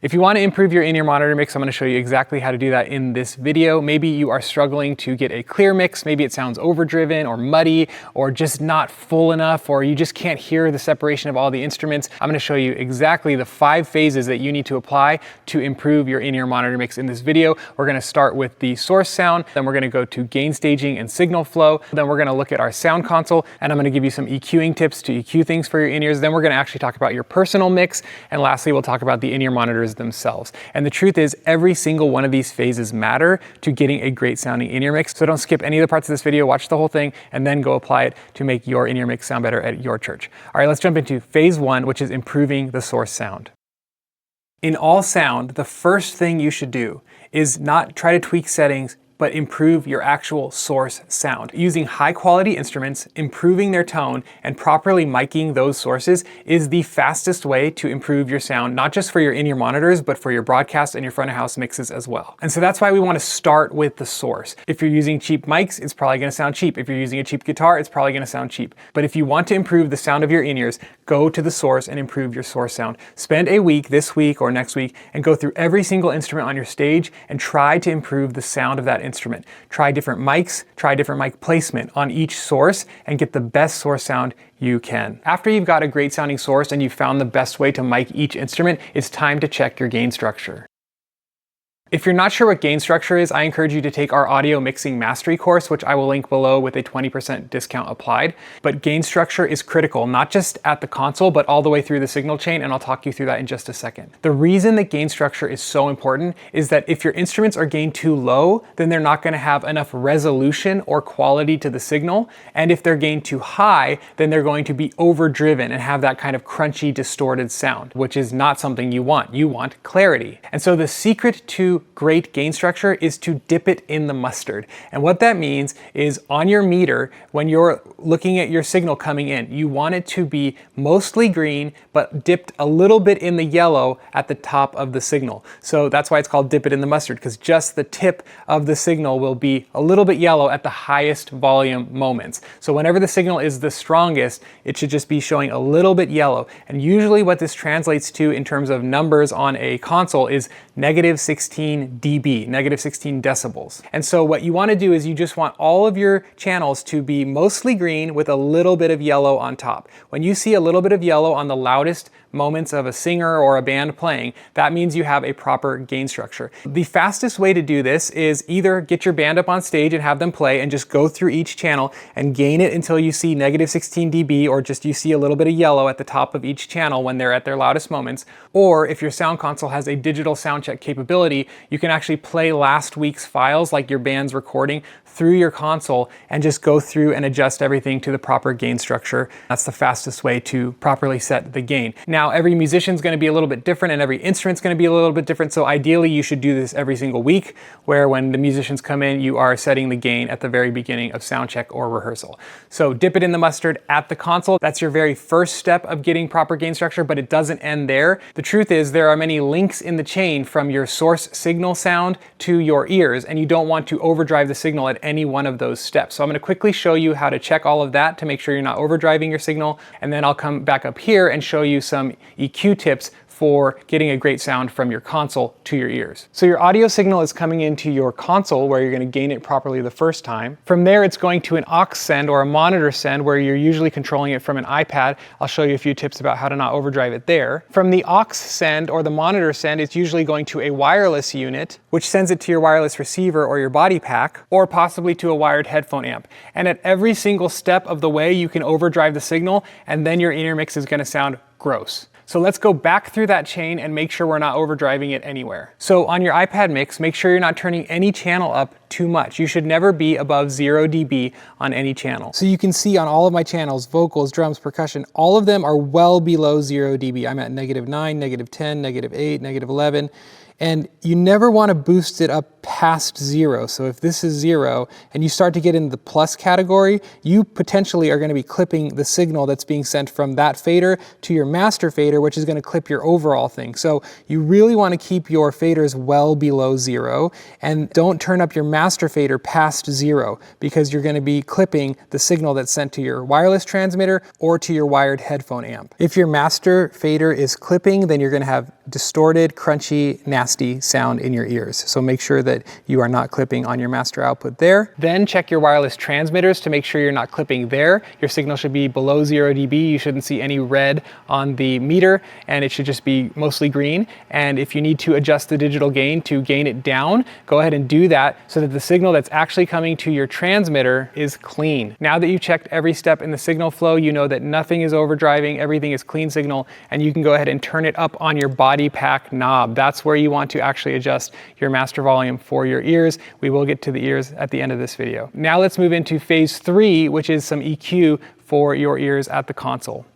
If you want to improve your in-ear monitor mix, I'm going to show you exactly how to do that in this video. Maybe you are struggling to get a clear mix, maybe it sounds overdriven or muddy or just not full enough, or you just can't hear the separation of all the instruments. I'm going to show you exactly the 5 phases that you need to apply to improve your in-ear monitor mix in this video. We're going to start with the source sound, then we're going to go to gain staging and signal flow, then we're going to look at our sound console, and I'm going to give you some EQing tips to EQ things for your in-ears. Then we're going to actually talk about your personal mix, and lastly we'll talk about the in-ear monitors themselves. And the truth is, every single one of these phases matter to getting a great sounding in-ear mix. So don't skip any of the parts of this video, watch the whole thing, and then go apply it to make your in-ear mix sound better at your church. All right, let's jump into phase 1, which is improving the source sound. In all sound, the first thing you should do is not try to tweak settings, but improve your actual source sound. Using high quality instruments, improving their tone, and properly miking those sources is the fastest way to improve your sound, not just for your in-ear monitors, but for your broadcast and your front of house mixes as well. And so that's why we want to start with the source. If you're using cheap mics, it's probably going to sound cheap. If you're using a cheap guitar, it's probably going to sound cheap. But if you want to improve the sound of your in-ears, go to the source and improve your source sound. Spend a week, this week or next week, and go through every single instrument on your stage and try to improve the sound of that instrument. Try different mics, try different mic placement on each source, and get the best source sound you can. After you've got a great sounding source and you've found the best way to mic each instrument, it's time to check your gain structure. If you're not sure what gain structure is, I encourage you to take our audio mixing mastery course, which I will link below with a 20% discount applied. But gain structure is critical, not just at the console, but all the way through the signal chain, and I'll talk you through that in just a second. The reason that gain structure is so important is that if your instruments are gained too low, then they're not going to have enough resolution or quality to the signal. And if they're gained too high, then they're going to be overdriven and have that kind of crunchy, distorted sound, which is not something you want. You want clarity. And so the secret to great gain structure is to dip it in the mustard. And what that means is on your meter, when you're looking at your signal coming in, you want it to be mostly green, but dipped a little bit in the yellow at the top of the signal. So that's why it's called dip it in the mustard, because just the tip of the signal will be a little bit yellow at the highest volume moments. So whenever the signal is the strongest, it should just be showing a little bit yellow. And usually what this translates to in terms of numbers on a console is negative 16 dB, negative 16 decibels. And so what you want to do is you just want all of your channels to be mostly green with a little bit of yellow on top. When you see a little bit of yellow on the loudest moments of a singer or a band playing, that means you have a proper gain structure. The fastest way to do this is either get your band up on stage and have them play and just go through each channel and gain it until you see negative 16 dB, or just you see a little bit of yellow at the top of each channel when they're at their loudest moments. Or if your sound console has a digital sound check capability, you can actually play last week's files, like your band's recording, through your console and just go through and adjust everything to the proper gain structure. That's the fastest way to properly set the gain. Now, every musician's going to be a little bit different and every instrument's going to be a little bit different, so ideally you should do this every single week, where when the musicians come in, you are setting the gain at the very beginning of sound check or rehearsal. So dip it in the mustard at the console. That's your very first step of getting proper gain structure, but it doesn't end there. The truth is there are many links in the chain from your source signal sound to your ears, and you don't want to overdrive the signal at any one of those steps. So I'm going to quickly show you how to check all of that to make sure you're not overdriving your signal, and then I'll come back up here and show you some EQ tips for getting a great sound from your console to your ears. So your audio signal is coming into your console where you're going to gain it properly the first time. From there, it's going to an aux send or a monitor send where you're usually controlling it from an iPad. I'll show you a few tips about how to not overdrive it there. From the aux send or the monitor send, it's usually going to a wireless unit, which sends it to your wireless receiver or your body pack, or possibly to a wired headphone amp. And at every single step of the way, you can overdrive the signal, and then your in-ear mix is going to sound gross. So let's go back through that chain and make sure we're not overdriving it anywhere. So on your iPad mix, make sure you're not turning any channel up too much. You should never be above 0 dB on any channel. So you can see on all of my channels, vocals, drums, percussion, all of them are well below 0 dB. I'm at -9, -10, -8, -11. And you never want to boost it up past 0. So if this is 0 and you start to get in the plus category, you potentially are going to be clipping the signal that's being sent from that fader to your master fader, which is going to clip your overall thing. So you really want to keep your faders well below 0, and don't turn up your master fader past 0, because you're going to be clipping the signal that's sent to your wireless transmitter or to your wired headphone amp. If your master fader is clipping, then you're going to have distorted, crunchy, nasty sound in your ears. So make sure that you are not clipping on your master output there. Then check your wireless transmitters to make sure you're not clipping there. Your signal should be below 0 dB. You shouldn't see any red on the meter, and it should just be mostly green. And if you need to adjust the digital gain to gain it down, go ahead and do that so that the signal that's actually coming to your transmitter is clean. Now that you've checked every step in the signal flow, you know that nothing is overdriving, everything is clean signal, and you can go ahead and turn it up on your body pack knob. That's where you want to actually adjust your master volume for your ears. We will get to the ears at the end of this video. Now let's move into phase 3, which is some EQ for your ears at the console.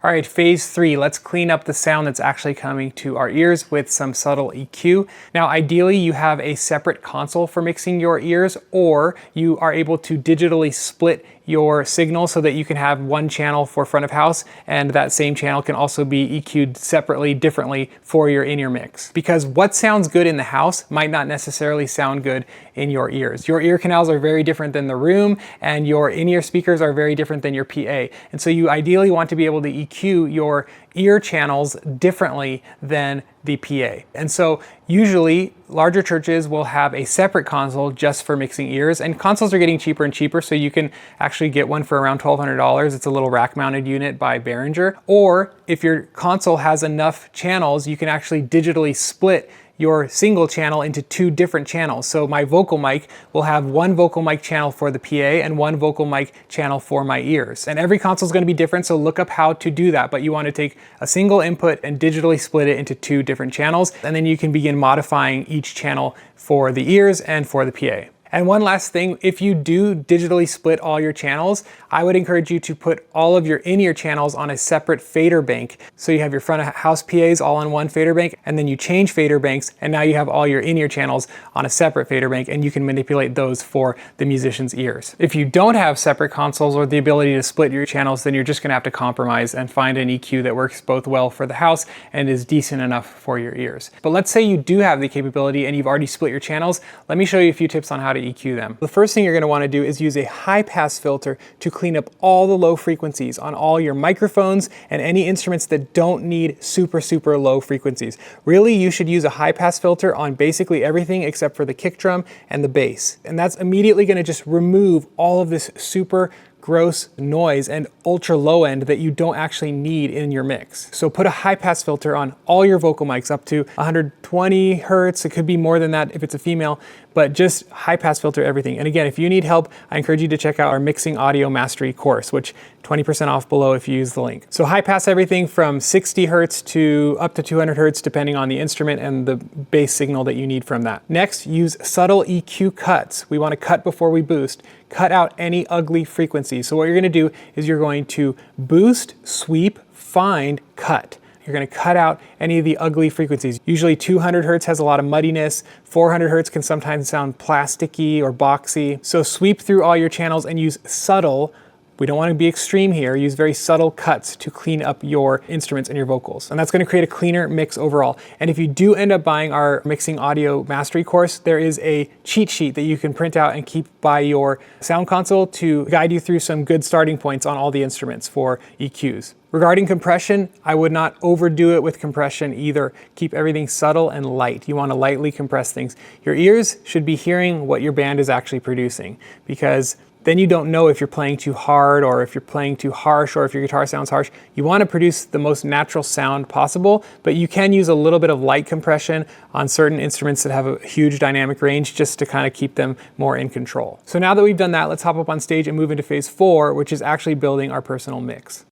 All right, phase 3, let's clean up the sound that's actually coming to our ears with some subtle EQ. Now, ideally, you have a separate console for mixing your ears, or you are able to digitally split your signal so that you can have one channel for front of house, and that same channel can also be EQ'd separately, differently for your in-ear mix. Because what sounds good in the house might not necessarily sound good in your ears. Your ear canals are very different than the room, and your in-ear speakers are very different than your PA. And so you ideally want to be able to EQ your ear channels differently than the PA. And so usually larger churches will have a separate console just for mixing ears, and consoles are getting cheaper and cheaper, so you can actually get one for around $1,200. It's a little rack mounted unit by Behringer. Or if your console has enough channels, you can actually digitally split your single channel into 2 different channels. So my vocal mic will have one vocal mic channel for the PA and one vocal mic channel for my ears. And every console is going to be different, so look up how to do that. But you want to take a single input and digitally split it into 2 different channels, and then you can begin modifying each channel for the ears and for the PA. And one last thing, if you do digitally split all your channels, I would encourage you to put all of your in-ear channels on a separate fader bank. So you have your front of house PAs all on one fader bank, and then you change fader banks, and now you have all your in-ear channels on a separate fader bank, and you can manipulate those for the musician's ears. If you don't have separate consoles or the ability to split your channels, then you're just gonna have to compromise and find an EQ that works both well for the house and is decent enough for your ears. But let's say you do have the capability and you've already split your channels. Let me show you a few tips on how to EQ them. The first thing you're going to want to do is use a high pass filter to clean up all the low frequencies on all your microphones and any instruments that don't need super low frequencies. Really, you should use a high pass filter on basically everything except for the kick drum and the bass. And that's immediately going to just remove all of this super gross noise and ultra low end that you don't actually need in your mix. So put a high pass filter on all your vocal mics up to 120 hertz. It could be more than that if it's a female, but just high pass filter everything. And again, if you need help, I encourage you to check out our mixing audio mastery course, which 20% off below if you use the link. So high pass everything from 60 hertz to up to 200 hertz, depending on the instrument and the bass signal that you need from that. Next, use subtle EQ cuts. We want to cut before we boost. Cut out any ugly frequencies. So what you're going to do is you're going to boost, sweep, find, cut. You're going to cut out any of the ugly frequencies. Usually 200 hertz has a lot of muddiness. 400 hertz can sometimes sound plasticky or boxy. So sweep through all your channels and use subtle, we don't want to be extreme here, use very subtle cuts to clean up your instruments and your vocals. And that's going to create a cleaner mix overall. And if you do end up buying our mixing audio mastery course, there is a cheat sheet that you can print out and keep by your sound console to guide you through some good starting points on all the instruments for EQs. Regarding compression, I would not overdo it with compression either. Keep everything subtle and light. You want to lightly compress things. Your ears should be hearing what your band is actually producing, because then you don't know if you're playing too hard or if you're playing too harsh or if your guitar sounds harsh. You want to produce the most natural sound possible, but you can use a little bit of light compression on certain instruments that have a huge dynamic range just to kind of keep them more in control. So now that we've done that, let's hop up on stage and move into phase 4, which is actually building our personal mix.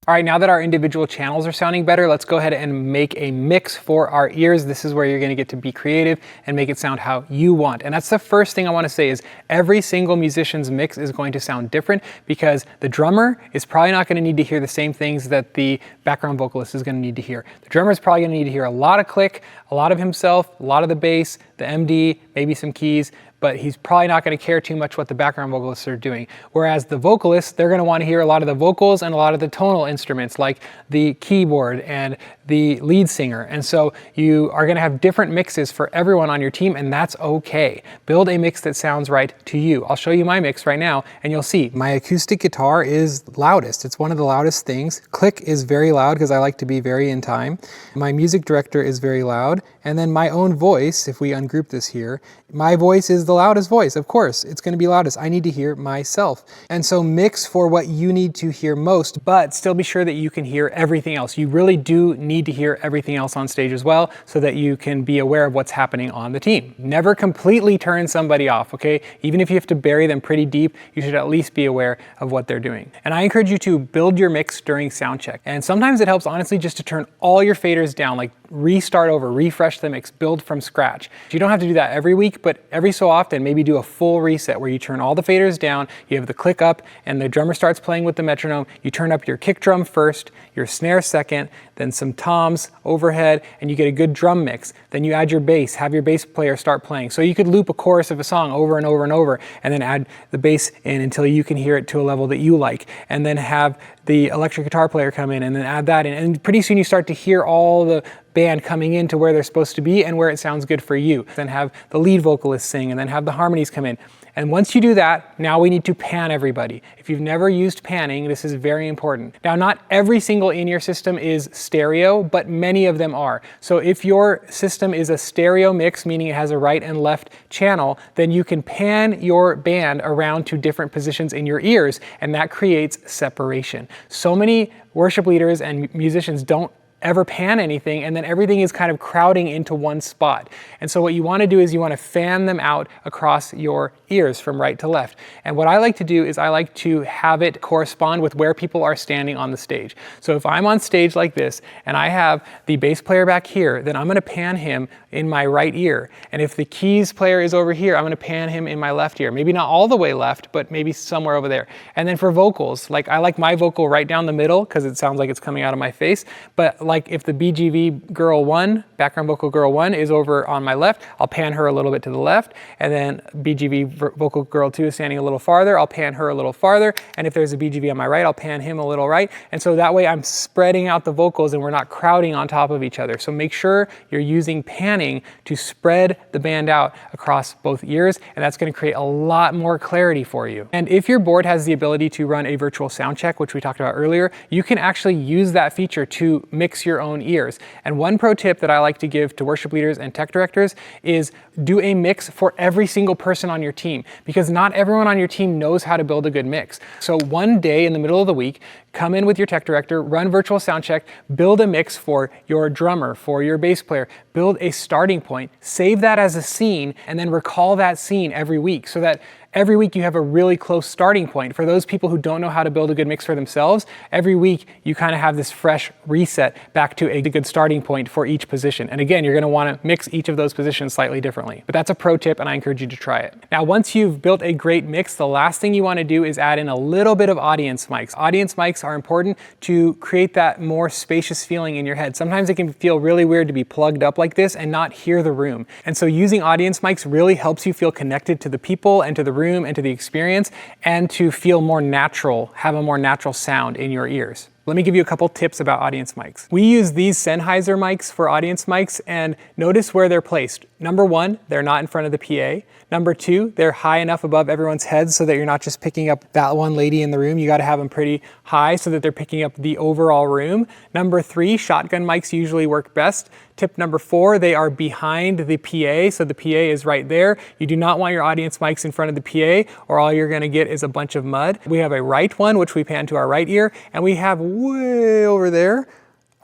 All right, now that our individual channels are sounding better, let's go ahead and make a mix for our ears. This is where you're gonna get to be creative and make it sound how you want. And that's the first thing I wanna say is every single musician's mix is going to sound different, because the drummer is probably not gonna need to hear the same things that the background vocalist is gonna need to hear. The drummer is probably gonna need to hear a lot of click, a lot of himself, a lot of the bass, the MD, maybe some keys, but he's probably not going to care too much what the background vocalists are doing. Whereas the vocalists, they're going to want to hear a lot of the vocals and a lot of the tonal instruments like the keyboard and the lead singer. And so you are going to have different mixes for everyone on your team, and that's okay. Build a mix that sounds right to you. I'll show you my mix right now and you'll see my acoustic guitar is loudest. It's one of the loudest things. Click is very loud because I like to be very in time. My music director is very loud. And then my own voice, if we ungroup this here, my voice is the loudest voice. Of course, it's going to be loudest. I need to hear myself. And so mix for what you need to hear most, but still be sure that you can hear everything else. You really do need to hear everything else on stage as well so that you can be aware of what's happening on the team. Never completely turn somebody off, okay? Even if you have to bury them pretty deep, you should at least be aware of what they're doing. And I encourage you to build your mix during sound check. And sometimes it helps honestly just to turn all your faders down, like restart over, refresh the mix, build from scratch. You don't have to do that every week, but every so often, maybe do a full reset where you turn all the faders down, you have the click up, and the drummer starts playing with the metronome. You turn up your kick drum first, your snare second, then some toms overhead, and you get a good drum mix. Then you add your bass, have your bass player start playing. So you could loop a chorus of a song over and over and over, and then add the bass in until you can hear it to a level that you like. And then have the electric guitar player come in and then add that in. And pretty soon you start to hear all the band coming into where they're supposed to be and where it sounds good for you. Then have the lead vocalist sing and then have the harmonies come in. And once you do that, now we need to pan everybody. If you've never used panning, this is very important. Now, not every single in-ear system is stereo, but many of them are. So if your system is a stereo mix, meaning it has a right and left channel, then you can pan your band around to different positions in your ears, and that creates separation. So many worship leaders and musicians don't ever pan anything, and then everything is kind of crowding into one spot. And so what you want to do is you want to fan them out across your ears from right to left. And what I like to do is I like to have it correspond with where people are standing on the stage. So if I'm on stage like this and I have the bass player back here, then I'm going to pan him in my right ear. And if the keys player is over here, I'm going to pan him in my left ear. Maybe not all the way left, but maybe somewhere over there. And then for vocals, like I like my vocal right down the middle because it sounds like it's coming out of my face. But like if the BGV girl 1, background vocal girl 1 is over on my left, I'll pan her a little bit to the left. And then BGV vocal girl 2 is standing a little farther, I'll pan her a little farther. And if there's a BGV on my right, I'll pan him a little right. And so that way I'm spreading out the vocals and we're not crowding on top of each other. So make sure you're using panning to spread the band out across both ears, and that's going to create a lot more clarity for you. And if your board has the ability to run a virtual sound check, which we talked about earlier, you can actually use that feature to mix your own ears. And one pro tip that I like to give to worship leaders and tech directors is do a mix for every single person on your team, because not everyone on your team knows how to build a good mix. So one day in the middle of the week, come in with your tech director, run virtual sound check, build a mix for your drummer, for your bass player, build a starting point, save that as a scene, and then recall that scene every week so that every week you have a really close starting point. For those people who don't know how to build a good mix for themselves, every week you kind of have this fresh reset back to a good starting point for each position. And again, you're going to want to mix each of those positions slightly differently. But that's a pro tip and I encourage you to try it. Now, once you've built a great mix, the last thing you want to do is add in a little bit of audience mics. Audience mics are important to create that more spacious feeling in your head. Sometimes it can feel really weird to be plugged up like this and not hear the room. And so using audience mics really helps you feel connected to the people and to the room and to the experience, and to feel more natural, have a more natural sound in your ears. Let me give you a couple tips about audience mics. We use these Sennheiser mics for audience mics, and notice where they're placed. Number one, they're not in front of the PA. Number two, they're high enough above everyone's heads so that you're not just picking up that one lady in the room. You got to have them pretty high so that they're picking up the overall room. Number three, shotgun mics usually work best. Tip number four, they are behind the PA, so the PA is right there. You do not want your audience mics in front of the PA, or all you're going to get is a bunch of mud. We have a right one, which we pan to our right ear, and we have way over there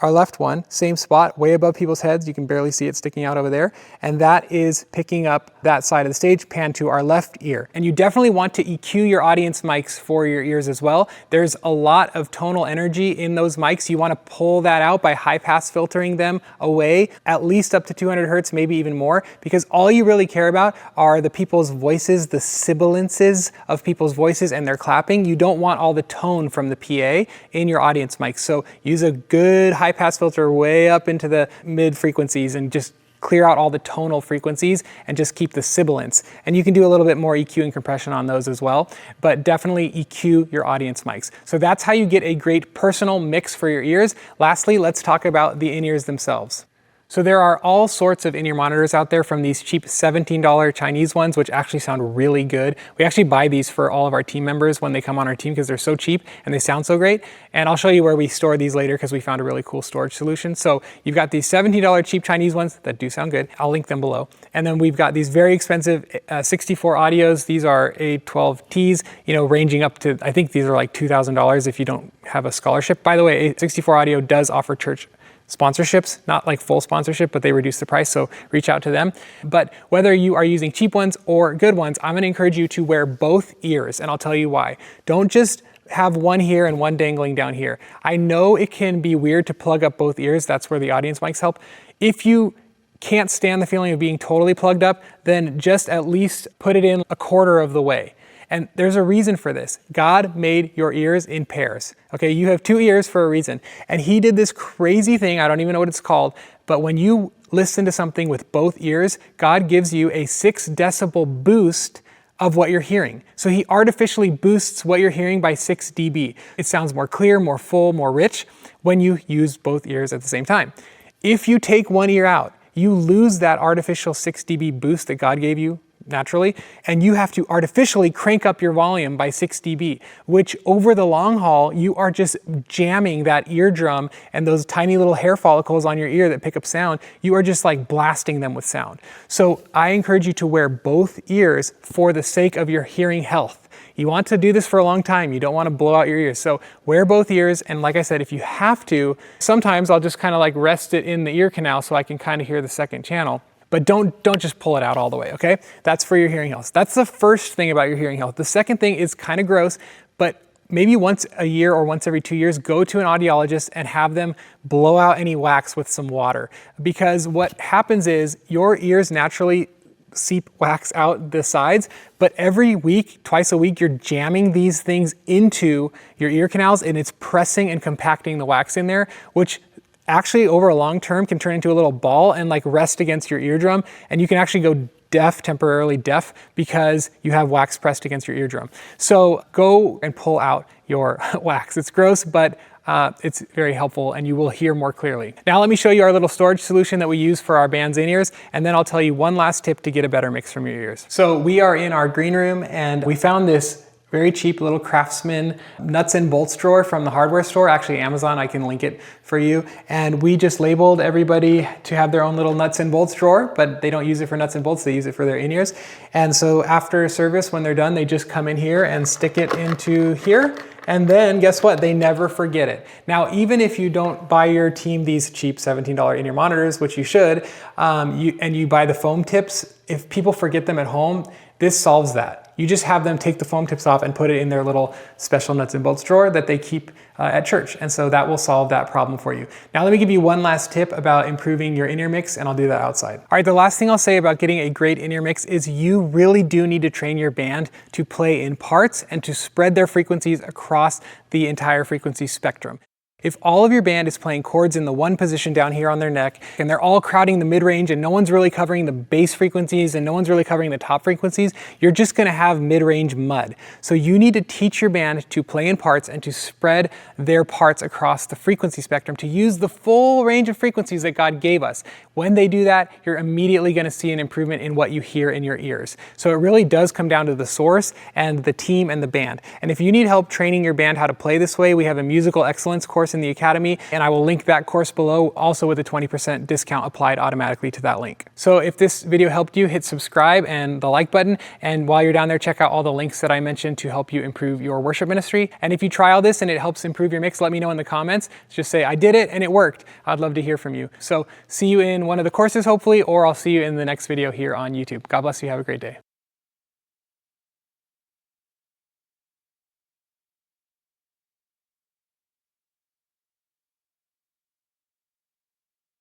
our left one, same spot, way above people's heads. You can barely see it sticking out over there. And that is picking up that side of the stage, pan to our left ear. And you definitely want to EQ your audience mics for your ears as well. There's a lot of tonal energy in those mics. You want to pull that out by high pass filtering them away, at least up to 200 hertz, maybe even more, because all you really care about are the people's voices, the sibilances of people's voices and their clapping. You don't want all the tone from the PA in your audience mics. So use a good high pass filter way up into the mid frequencies and just clear out all the tonal frequencies and just keep the sibilance. And you can do a little bit more EQ and compression on those as well, but definitely EQ your audience mics. So that's how you get a great personal mix for your ears. Lastly, let's talk about the in-ears themselves. So there are all sorts of in-ear monitors out there, from these cheap $17 Chinese ones, which actually sound really good. We actually buy these for all of our team members when they come on our team because they're so cheap and they sound so great. And I'll show you where we store these later because we found a really cool storage solution. So you've got these $17 cheap Chinese ones that do sound good. I'll link them below. And then we've got these very expensive 64 audios. These are A12Ts, ranging up to, I think these are like $2,000 if you don't have a scholarship. By the way, A64 Audio does offer church sponsorships, not like full sponsorship, but they reduce the price, so reach out to them. But whether you are using cheap ones or good ones, I'm gonna encourage you to wear both ears, and I'll tell you why. Don't just have one here and one dangling down here. I know it can be weird to plug up both ears. That's where the audience mics help. If you can't stand the feeling of being totally plugged up, then just at least put it in a quarter of the way. And there's a reason for this. God made your ears in pairs. Okay, you have two ears for a reason. And he did this crazy thing, I don't even know what it's called, but when you listen to something with both ears, God gives you a 6 decibel boost of what you're hearing. So he artificially boosts what you're hearing by 6 dB. It sounds more clear, more full, more rich when you use both ears at the same time. If you take one ear out, you lose that artificial 6 dB boost that God gave you naturally, and you have to artificially crank up your volume by 6 dB, which over the long haul, you are just jamming that eardrum and those tiny little hair follicles on your ear that pick up sound, you are just like blasting them with sound. So I encourage you to wear both ears for the sake of your hearing health. You want to do this for a long time. You don't want to blow out your ears. So wear both ears. And like I said, if you have to, sometimes I'll just kind of like rest it in the ear canal so I can kind of hear the second channel. But don't just pull it out all the way, okay? That's for your hearing health. That's the first thing about your hearing health. The second thing is kind of gross, but maybe once a year or once every 2 years, go to an audiologist and have them blow out any wax with some water. Because what happens is your ears naturally seep wax out the sides, but every week, twice a week, you're jamming these things into your ear canals and it's pressing and compacting the wax in there, which actually over a long term can turn into a little ball and like rest against your eardrum, and you can actually go deaf, temporarily deaf, because you have wax pressed against your eardrum. So go and pull out your wax. It's gross, but it's very helpful and you will hear more clearly. Now let me show you our little storage solution that we use for our band's in-ears, and then I'll tell you one last tip to get a better mix from your ears. So we are in our green room and we found this very cheap little Craftsman nuts and bolts drawer from the hardware store, actually Amazon, I can link it for you. And we just labeled everybody to have their own little nuts and bolts drawer, but they don't use it for nuts and bolts, they use it for their in-ears. And so after service, when they're done, they just come in here and stick it into here. And then guess what? They never forget it. Now, even if you don't buy your team these cheap $17 in-ear monitors, which you should, and you buy the foam tips, if people forget them at home, this solves that. You just have them take the foam tips off and put it in their little special nuts and bolts drawer that they keep at church. And so that will solve that problem for you. Now let me give you one last tip about improving your in-ear mix, and I'll do that outside. All right, the last thing I'll say about getting a great in-ear mix is you really do need to train your band to play in parts and to spread their frequencies across the entire frequency spectrum. If all of your band is playing chords in the one position down here on their neck, and they're all crowding the mid-range and no one's really covering the bass frequencies and no one's really covering the top frequencies, you're just gonna have mid-range mud. So you need to teach your band to play in parts and to spread their parts across the frequency spectrum to use the full range of frequencies that God gave us. When they do that, you're immediately gonna see an improvement in what you hear in your ears. So it really does come down to the source and the team and the band. And if you need help training your band how to play this way, we have a musical excellence course in the Academy, and I will link that course below, also with a 20% discount applied automatically to that link. So if this video helped you, hit subscribe and the like button, and while you're down there, check out all the links that I mentioned to help you improve your worship ministry. And if you try all this and it helps improve your mix, let me know in the comments. Just say, I did it and it worked. I'd love to hear from you. So see you in one of the courses, hopefully, or I'll see you in the next video here on YouTube. God bless you. Have a great day.